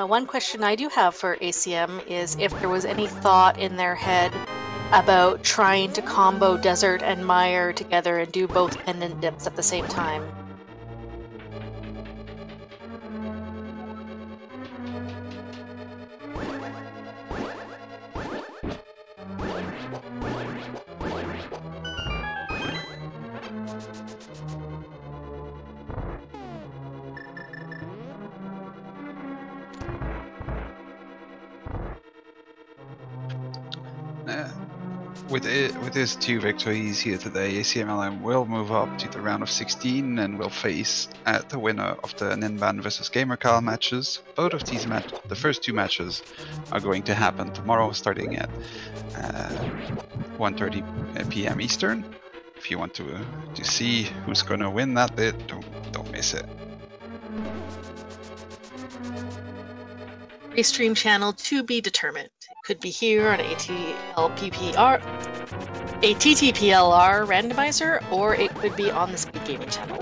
One question I do have for ACM is if there was any thought in their head about trying to combo Desert and Mire together and do both pendant dips at the same time. with his 2 victories here today, Acmlm will move up to the round of 16 and will face the winner of the Ninban vs GamerCal matches. Both of these the first 2 matches are going to happen tomorrow, starting at 1:30 p.m. Eastern. If you want to see who's gonna win that bit, don't miss it. Restream channel to be determined. It could be here on ALTTPR randomizer, or it could be on the Speed Gaming channel.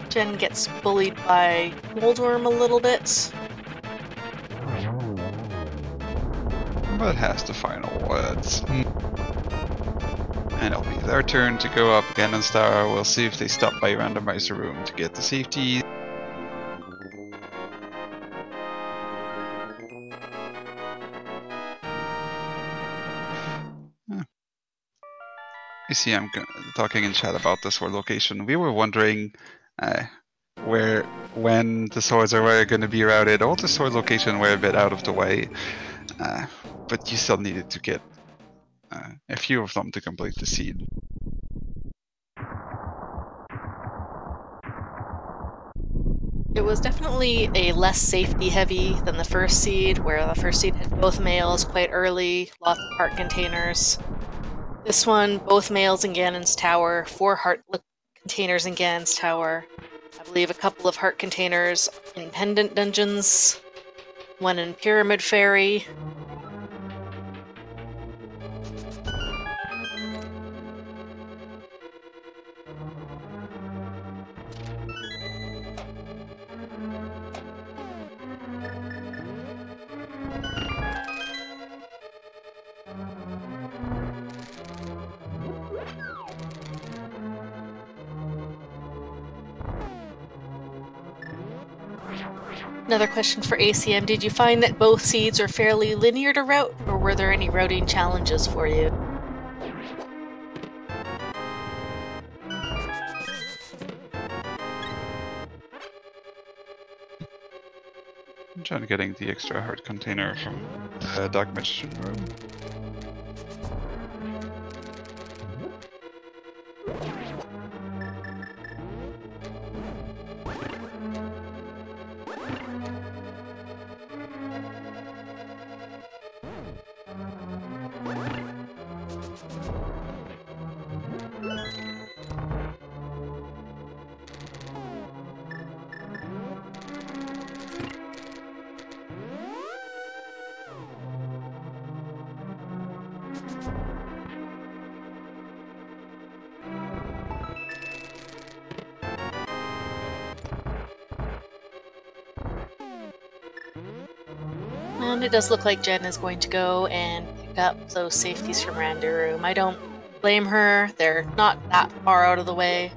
Jen gets bullied by Moldworm a little bit. But has the final words. And it'll be their turn to go up again in Star. We'll see if they stop by Randomizer room to get the safety. You see, I'm talking in chat about the sword location. We were wondering when the swords are going to be routed. All the sword location were a bit out of the way, but you still needed to get a few of them to complete the seed. It was definitely a less safety heavy than the first seed, where the first seed had both males quite early, lots of heart containers. This one, both males in Ganon's tower, 4 heart containers in Ganon's tower. I believe a couple of heart containers in pendant dungeons, 1 in Pyramid Fairy. Another question for ACM, did you find that both seeds are fairly linear to route, or were there any routing challenges for you? I'm trying to getting the extra heart container from the Dark Magician room. And it does look like Jen is going to go and pick up those safeties from Randy Room. I don't blame her. They're not that far out of the way.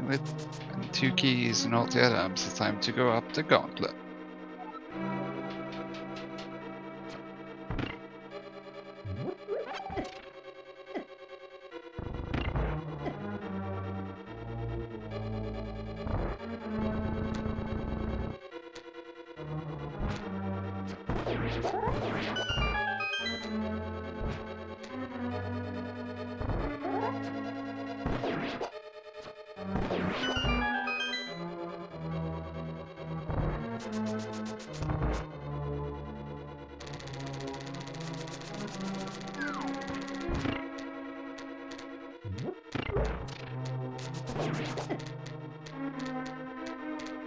With 2 keys and all the items, it's time to go up the gauntlet.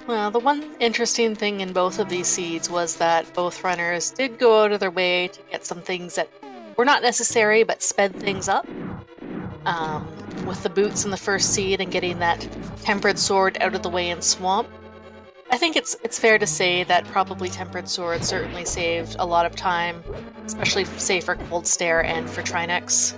Well, the one interesting thing in both of these seeds was that both runners did go out of their way to get some things that were not necessary, but sped things up. With the boots in the first seed and getting that tempered sword out of the way in Swamp. I think it's fair to say that probably Tempered Sword certainly saved a lot of time, especially say for Cold Stare and for Trinex.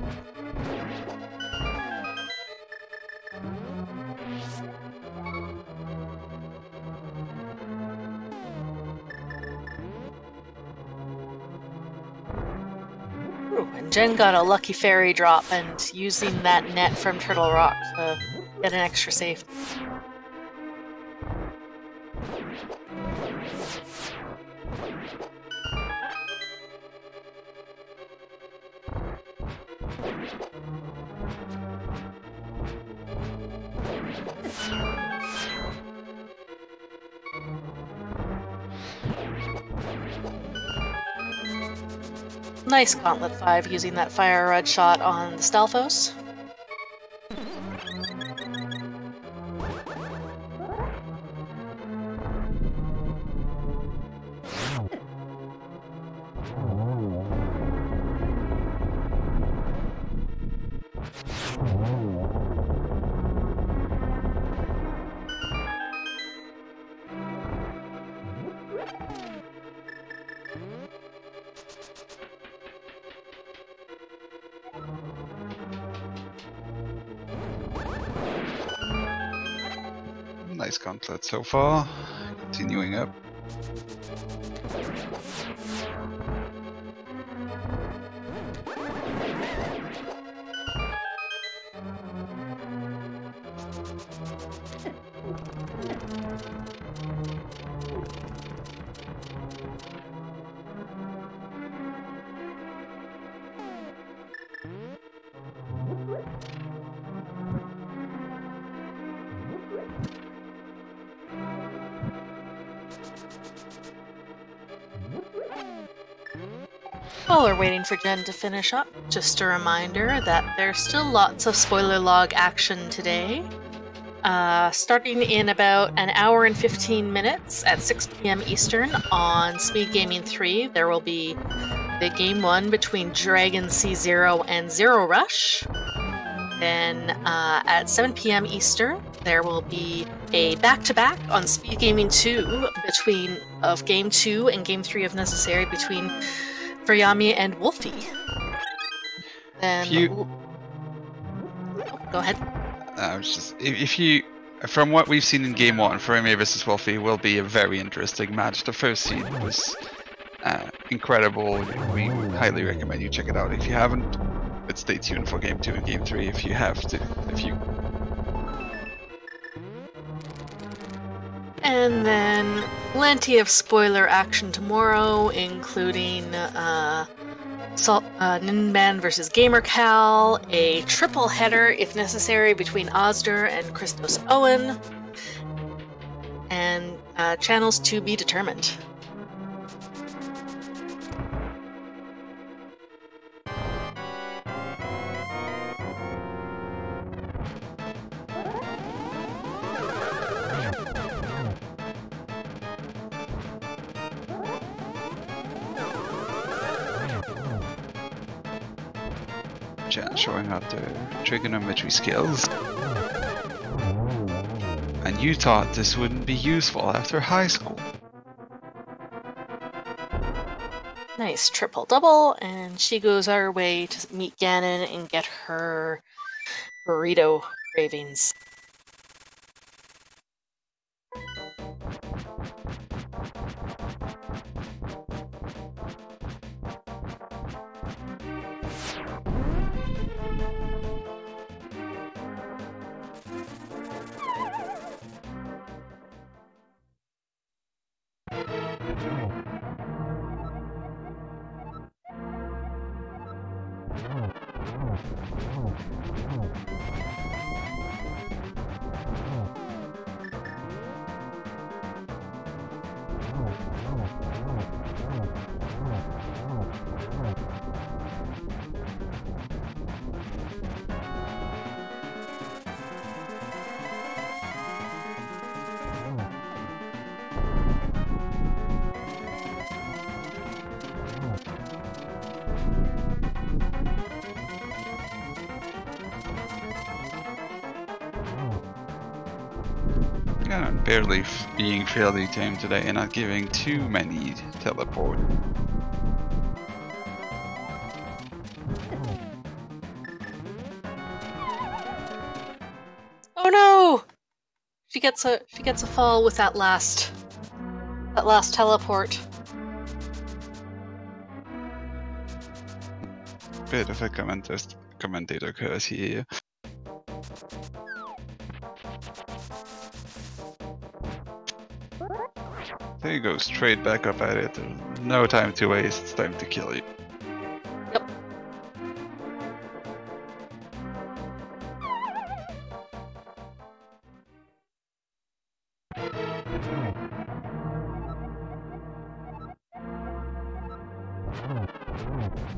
Ooh, and Jen got a lucky fairy drop and using that net from Turtle Rock to get an extra safety. Nice Gauntlet 5 using that Fire Red shot on the Stalfos. Nice gauntlet so far. Continuing up. While we're waiting for Jen to finish up, just a reminder that there's still lots of spoiler log action today. Starting in about an hour and 15 minutes at 6 p.m. Eastern on Speed Gaming 3, there will be the Game 1 between Dragon C0 and Zero Rush. Then at 7 p.m. Eastern, there will be a back-to-back on Speed Gaming 2 of Game 2 and Game 3 if necessary between Fuyami and Wolfie. Then go ahead. If you, from what we've seen in Game 1, Fuyami versus Wolfie will be a very interesting match. The first seed was incredible. We highly recommend you check it out if you haven't. But stay tuned for Game 2 and Game 3 if you have to. And then plenty of spoiler action tomorrow, including Ninban versus GamerCal, a triple header if necessary between Osder and Christos Owen, and channels to be determined. Showing out the trigonometry skills. And you thought this wouldn't be useful after high school. Nice triple-double, and she goes our way to meet Ganon and get her burrito cravings. Yeah, I'm barely being fairly tame today and not giving too many teleport. Oh no! She gets a fall with that last teleport. Bit of a commentator curse here. There you go, straight back up at it. No time to waste, it's time to kill you. Yep.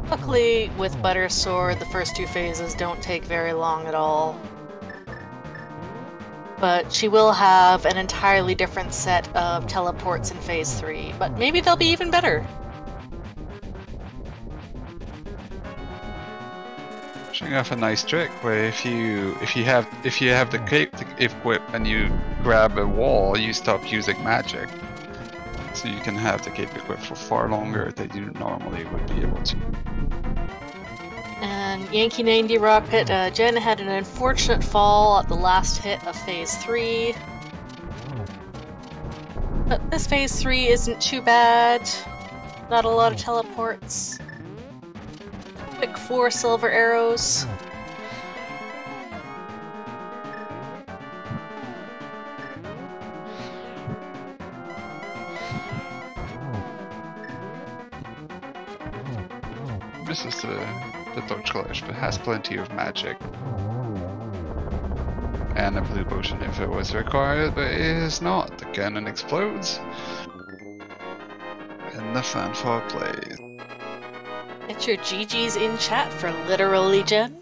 Luckily, with Butter Sword, the first two phases don't take very long at all. But she will have an entirely different set of teleports in Phase 3, but maybe they'll be even better. Showing off a nice trick where if you have the cape equip and you grab a wall, you stop using magic. So you can have the cape equipped for far longer than you normally would be able to. And Yankee 90 Rock Pit, Jen had an unfortunate fall at the last hit of Phase 3. But this Phase 3 isn't too bad. Not a lot of teleports. Quick 4 silver arrows. Misses the dodge clash, but has plenty of magic. And a blue potion if it was required, but it is not. The cannon explodes. And the fanfare plays. Get your GGs in chat for literallyJenn,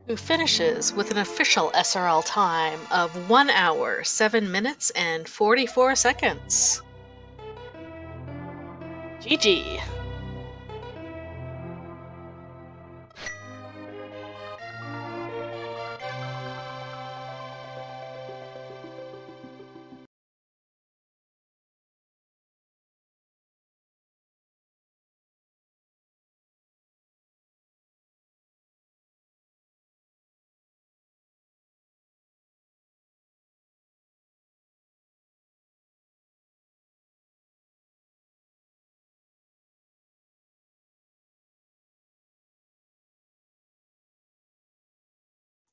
who finishes with an official SRL time of 1 hour, 7 minutes, and 44 seconds. GG.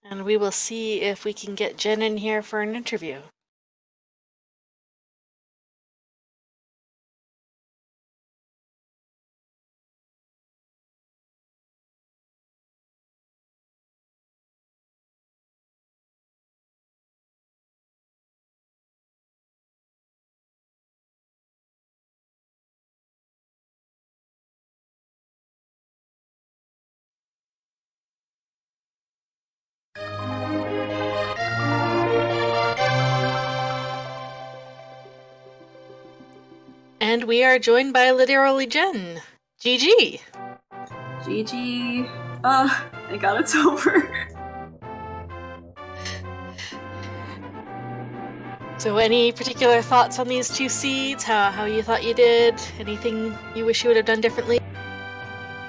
And we will see if we can get Jen in here for an interview. And we are joined by literallyJenn. GG. GG. Thank God it's over. So any particular thoughts on these two seeds? How you thought you did? Anything you wish you would have done differently?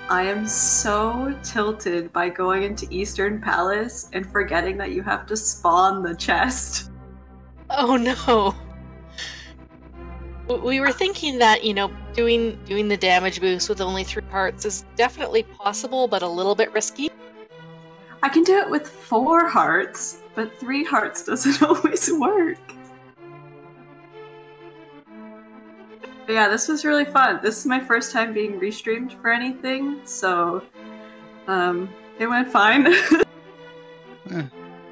I am so tilted by going into Eastern Palace and forgetting that you have to spawn the chest. Oh no. We were thinking that, you know, doing the damage boost with only 3 hearts is definitely possible, but a little bit risky. I can do it with 4 hearts, but 3 hearts doesn't always work. But yeah, this was really fun. This is my first time being restreamed for anything, so it went fine.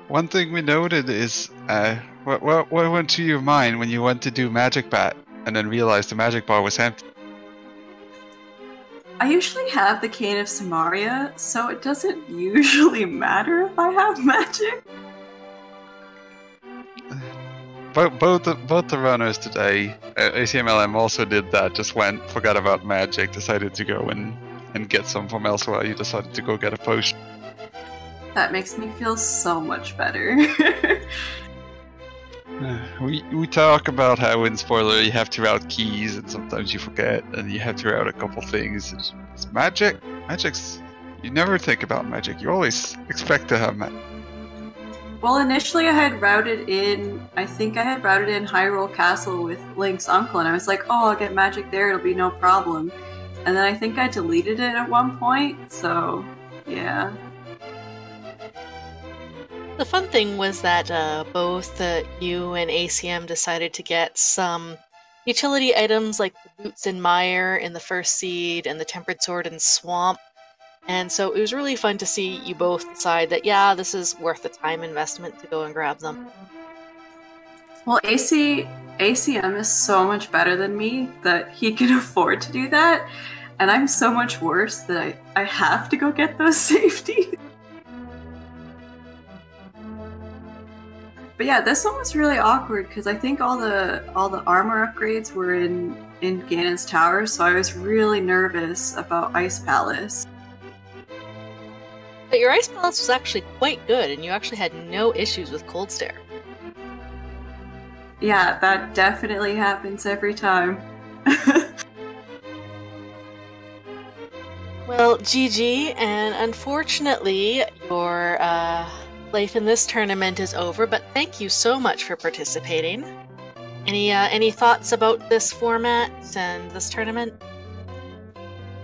One thing we noted is, what went to your mind when you went to do Magic Bat and then realized the magic bar was empty? I usually have the Cane of Samaria, so it doesn't usually matter if I have magic. Both the runners today, Acmlm also did that, just forgot about magic, decided to go and get some from elsewhere. You decided to go get a potion. That makes me feel so much better. We talk about how in spoiler you have to route keys and sometimes you forget and you have to route a couple things. It's magic. Magic's you never think about magic. You always expect to have magic. Well, initially I had routed in, I think I had routed in Hyrule Castle with Link's uncle, and I was like, oh, I'll get magic there, it'll be no problem. And then I think I deleted it at one point, so yeah. The fun thing was that both you and ACM decided to get some utility items like the boots in mire in the first seed and the tempered sword in swamp. And so it was really fun to see you both decide that, yeah, this is worth the time investment to go and grab them. Well, ACM is so much better than me that he can afford to do that. And I'm so much worse that I have to go get those safeties. But yeah, this one was really awkward because I think all the armor upgrades were in Ganon's tower, so I was really nervous about Ice Palace. But your Ice Palace was actually quite good, and you actually had no issues with Cold Stare. Yeah, that definitely happens every time. Well, GG, and unfortunately, your life in this tournament is over, but thank you so much for participating. Any thoughts about this format and this tournament?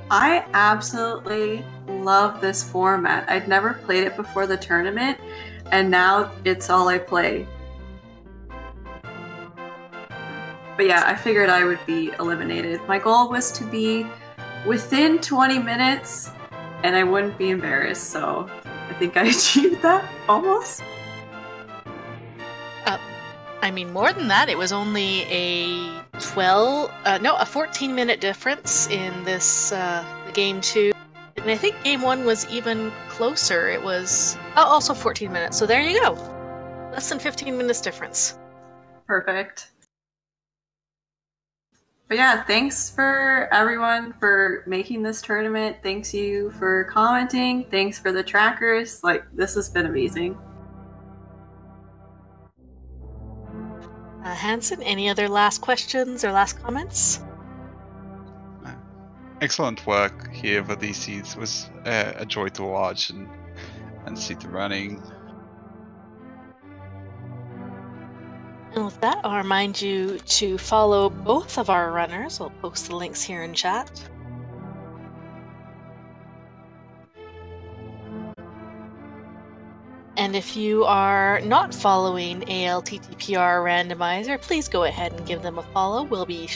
I absolutely love this format. I'd never played it before the tournament, and now it's all I play. But yeah, I figured I would be eliminated. My goal was to be within 20 minutes, and I wouldn't be embarrassed, so I think I achieved that, almost. I mean, more than that, it was only a 14-minute difference in this game 2. And I think game 1 was even closer. It was also 14 minutes, so there you go. Less than 15 minutes difference. Perfect. But yeah, thanks for everyone for making this tournament. Thanks you for commenting. Thanks for the trackers. Like, this has been amazing. Hanson, any other last questions or last comments? Excellent work here for these seeds. It was a joy to watch and see the running. And with that, I'll remind you to follow both of our runners. I'll post the links here in chat. And if you are not following ALTTPR Randomizer, please go ahead and give them a follow. We'll be